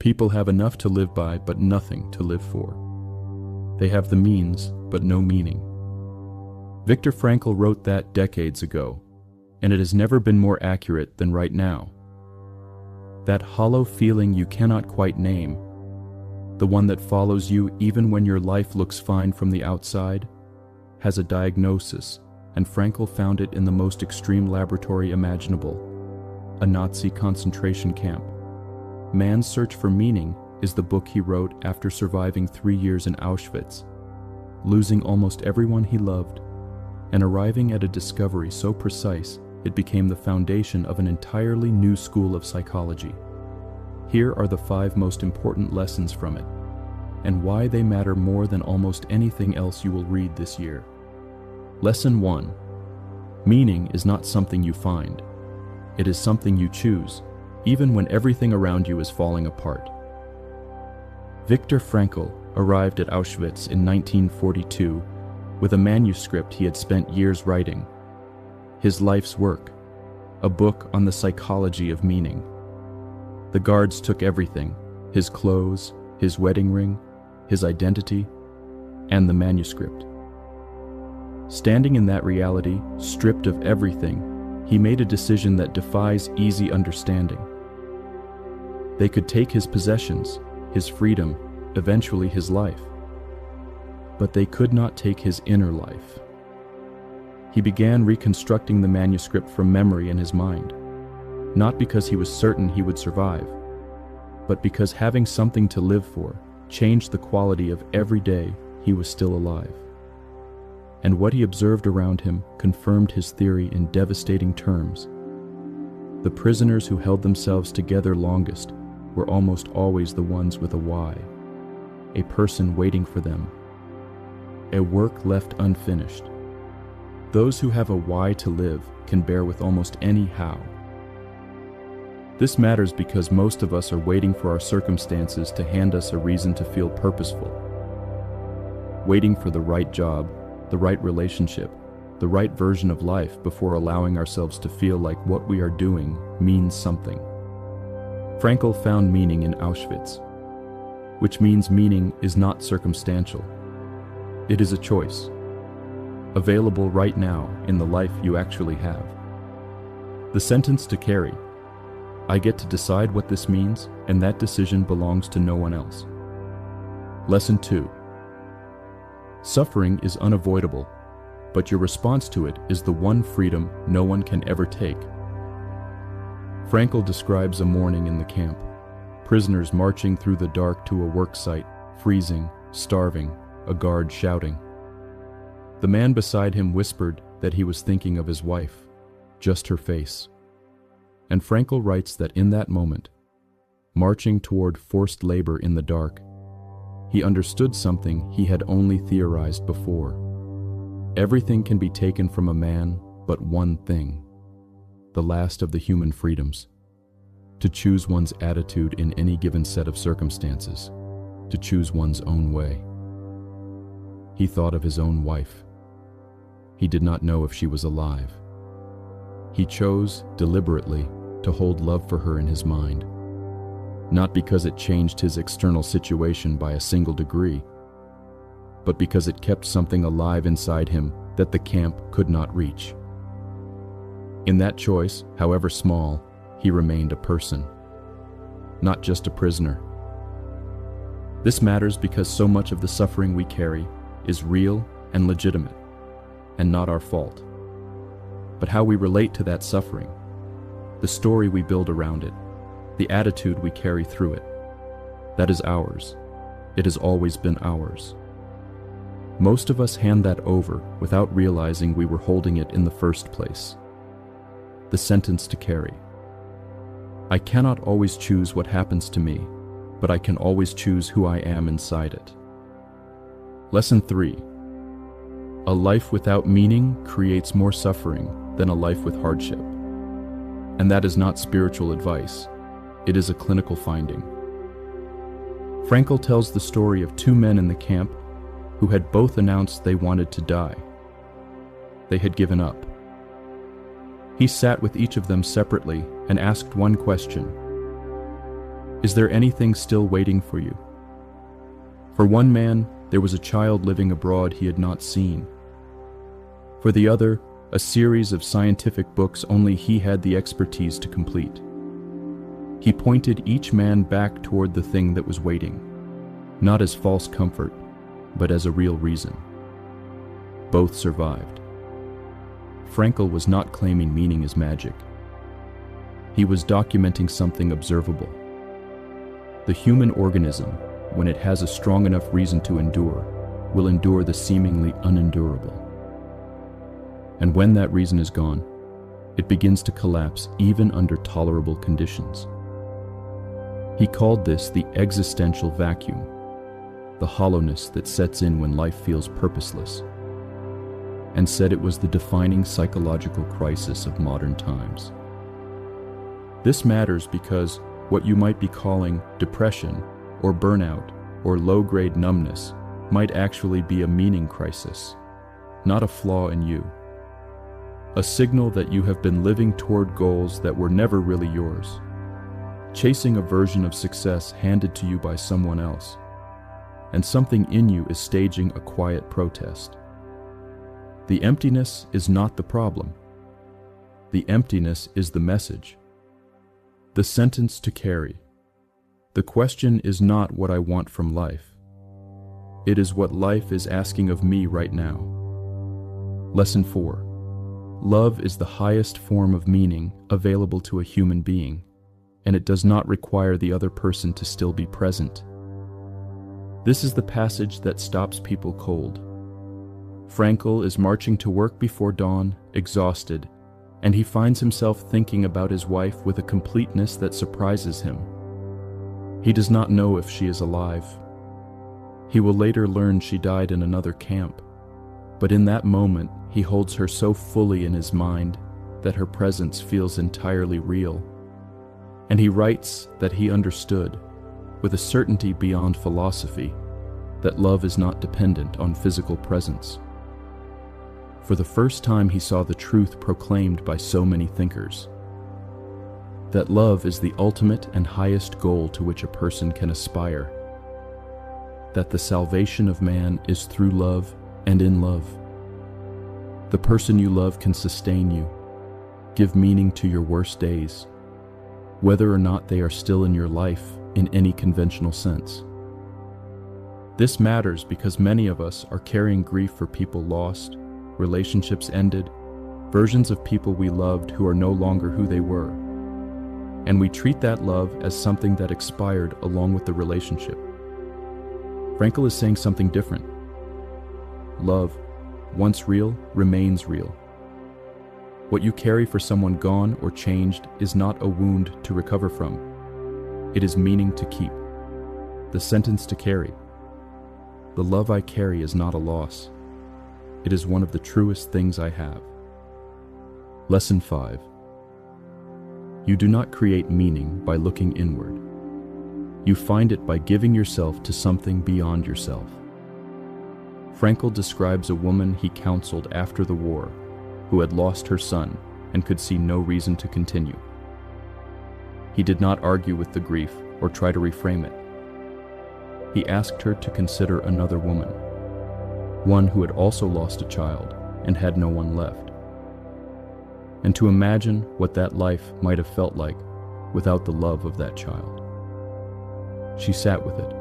People have enough to live by, but nothing to live for. They have the means, but no meaning. Viktor Frankl wrote that decades ago, and it has never been more accurate than right now. That hollow feeling you cannot quite name, the one that follows you even when your life looks fine from the outside, has a diagnosis, and Frankl found it in the most extreme laboratory imaginable, a Nazi concentration camp. Man's Search for Meaning is the book he wrote after surviving 3 years in Auschwitz, losing almost everyone he loved, and arriving at a discovery so precise it became the foundation of an entirely new school of psychology. Here are the 5 most important lessons from it, and why they matter more than almost anything else you will read this year. Lesson 1. Meaning is not something you find. It is something you choose, even when everything around you is falling apart. Viktor Frankl arrived at Auschwitz in 1942 with a manuscript he had spent years writing. His life's work, a book on the psychology of meaning. The guards took everything, his clothes, his wedding ring, his identity, and the manuscript. Standing in that reality, stripped of everything, he made a decision that defies easy understanding. They could take his possessions, his freedom, eventually his life. But they could not take his inner life. He began reconstructing the manuscript from memory in his mind, not because he was certain he would survive, but because having something to live for changed the quality of every day he was still alive. And what he observed around him confirmed his theory in devastating terms. The prisoners who held themselves together longest were almost always the ones with a why, a person waiting for them, a work left unfinished. Those who have a why to live can bear with almost any how. This matters because most of us are waiting for our circumstances to hand us a reason to feel purposeful. Waiting for the right job, the right relationship, the right version of life before allowing ourselves to feel like what we are doing means something. Frankl found meaning in Auschwitz, which means meaning is not circumstantial. It is a choice, available right now in the life you actually have. The sentence to carry: I get to decide what this means, and that decision belongs to no one else. Lesson 2. Suffering is unavoidable, but your response to it is the one freedom no one can ever take. Frankl describes a morning in the camp, prisoners marching through the dark to a work site, freezing, starving, a guard shouting. The man beside him whispered that he was thinking of his wife, just her face. And Frankl writes that in that moment, marching toward forced labor in the dark, he understood something he had only theorized before. Everything can be taken from a man but one thing, the last of the human freedoms: to choose one's attitude in any given set of circumstances, to choose one's own way. He thought of his own wife. He did not know if she was alive. He chose, deliberately, to hold love for her in his mind, not because it changed his external situation by a single degree, but because it kept something alive inside him that the camp could not reach. In that choice, however small, he remained a person, not just a prisoner. This matters because so much of the suffering we carry is real and legitimate, and not our fault. But how we relate to that suffering, the story we build around it, the attitude we carry through it, that is ours. It has always been ours. Most of us hand that over without realizing we were holding it in the first place. The sentence to carry: I cannot always choose what happens to me, but I can always choose who I am inside it. Lesson 3. A life without meaning creates more suffering than a life with hardship. And that is not spiritual advice. It is a clinical finding. Frankl tells the story of 2 men in the camp who had both announced they wanted to die. They had given up. He sat with each of them separately and asked one question: Is there anything still waiting for you? For one man, there was a child living abroad he had not seen. For the other, a series of scientific books only he had the expertise to complete. He pointed each man back toward the thing that was waiting, not as false comfort, but as a real reason. Both survived. Frankl was not claiming meaning as magic. He was documenting something observable. The human organism, when it has a strong enough reason to endure, will endure the seemingly unendurable. And when that reason is gone, it begins to collapse even under tolerable conditions. He called this the existential vacuum, the hollowness that sets in when life feels purposeless, and said it was the defining psychological crisis of modern times. This matters because what you might be calling depression or burnout or low-grade numbness might actually be a meaning crisis, not a flaw in you. A signal that you have been living toward goals that were never really yours, chasing a version of success handed to you by someone else, and something in you is staging a quiet protest. The emptiness is not the problem. The emptiness is the message. The sentence to carry. The question is not what I want from life. It is what life is asking of me right now. Lesson 4. Love is the highest form of meaning available to a human being, and it does not require the other person to still be present. This is the passage that stops people cold. Frankl is marching to work before dawn, exhausted, and he finds himself thinking about his wife with a completeness that surprises him. He does not know if she is alive. He will later learn she died in another camp, but in that moment he holds her so fully in his mind that her presence feels entirely real. And he writes that he understood, with a certainty beyond philosophy, that love is not dependent on physical presence. For the first time he saw the truth proclaimed by so many thinkers, that love is the ultimate and highest goal to which a person can aspire, that the salvation of man is through love and in love. The person you love can sustain you, give meaning to your worst days, whether or not they are still in your life in any conventional sense. This matters because many of us are carrying grief for people lost, relationships ended, versions of people we loved who are no longer who they were, and we treat that love as something that expired along with the relationship. Frankl is saying something different. Love, once real, remains real. What you carry for someone gone or changed is not a wound to recover from. It is meaning to keep. The sentence to carry. The love I carry is not a loss. It is one of the truest things I have. Lesson 5. You do not create meaning by looking inward. You find it by giving yourself to something beyond yourself. Frankl describes a woman he counseled after the war who had lost her son and could see no reason to continue. He did not argue with the grief or try to reframe it. He asked her to consider another woman, one who had also lost a child and had no one left, and to imagine what that life might have felt like without the love of that child. She sat with it.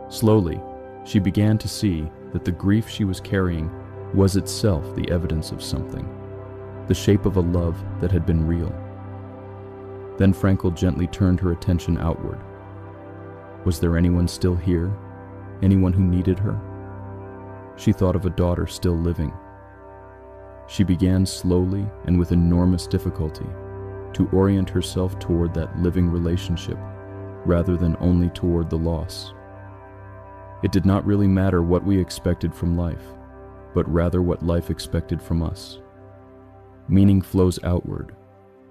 Slowly, she began to see that the grief she was carrying was itself the evidence of something, the shape of a love that had been real. Then Frankl gently turned her attention outward. Was there anyone still here? Anyone who needed her? She thought of a daughter still living. She began slowly and with enormous difficulty to orient herself toward that living relationship rather than only toward the loss. It did not really matter what we expected from life, but rather what life expected from us. Meaning flows outward,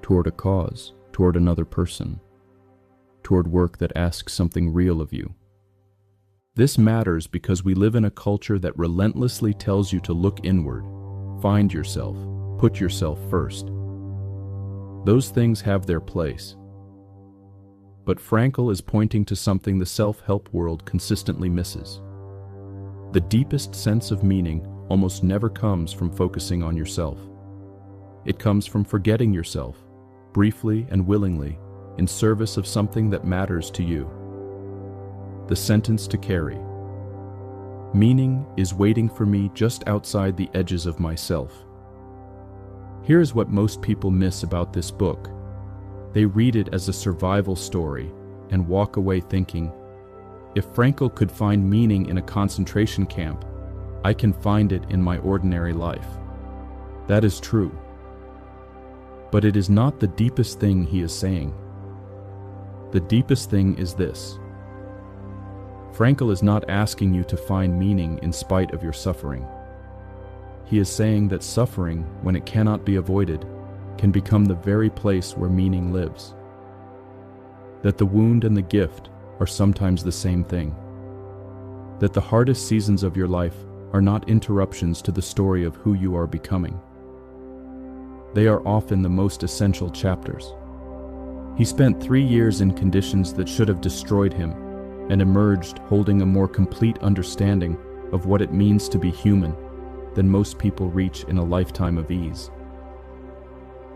toward a cause, toward another person, toward work that asks something real of you. This matters because we live in a culture that relentlessly tells you to look inward, find yourself, put yourself first. Those things have their place. but Frankl is pointing to something the self-help world consistently misses. The deepest sense of meaning almost never comes from focusing on yourself. It comes from forgetting yourself, briefly and willingly, in service of something that matters to you. The sentence to carry. Meaning is waiting for me just outside the edges of myself. Here's what most people miss about this book. They read it as a survival story and walk away thinking, if Frankl could find meaning in a concentration camp, I can find it in my ordinary life. That is true. But it is not the deepest thing he is saying. The deepest thing is this. Frankl is not asking you to find meaning in spite of your suffering. He is saying that suffering, when it cannot be avoided, can become the very place where meaning lives. That the wound and the gift are sometimes the same thing. That the hardest seasons of your life are not interruptions to the story of who you are becoming. They are often the most essential chapters. He spent 3 years in conditions that should have destroyed him and emerged holding a more complete understanding of what it means to be human than most people reach in a lifetime of ease.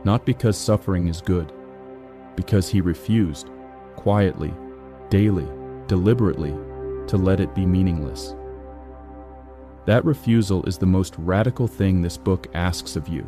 Not because suffering is good, because he refused, quietly, daily, deliberately, to let it be meaningless. That refusal is the most radical thing this book asks of you.